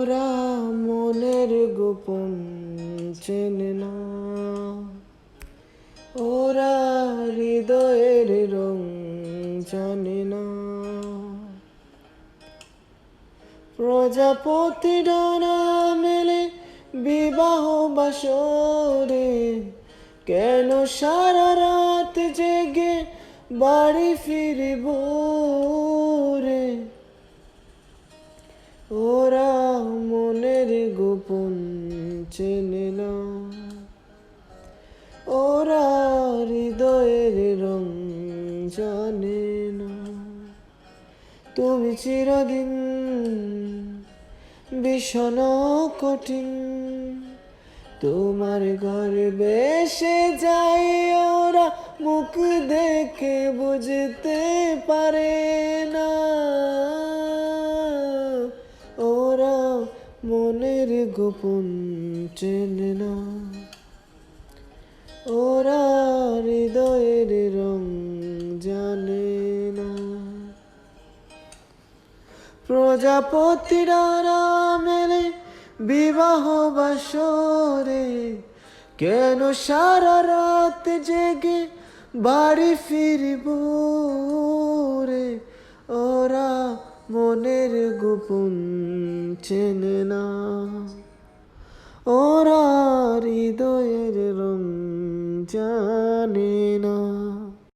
ওরা মনের গোপন চেনে না, ওরা হৃদয়ের রং জানে না। প্রজাপতি ডানা মেলে বিবাহ বাসরে, কেন সারা রাত জেগে বাড়ি ফিরিব রে? ওরা মনের গোপন চেনে না, ওরা হৃদয়ের রং জানে না। তুমি চিরদিন ভীষণ কঠিন, তোমার ঘরে বেসে যাই ওরা মুখ দেখে বুঝতে পারে না। ওরা মনের গোপন চেনে না, ওরা হৃদয়ের রং জানে না। প্রজাপতি ডানা মেলে বিবাহ বাসরে, কেন সারা রাত জেগে বাড়ি ফিরিব রে? ওরা মনের গোপন চেনে না, ওরা হৃদয়ের রং জানে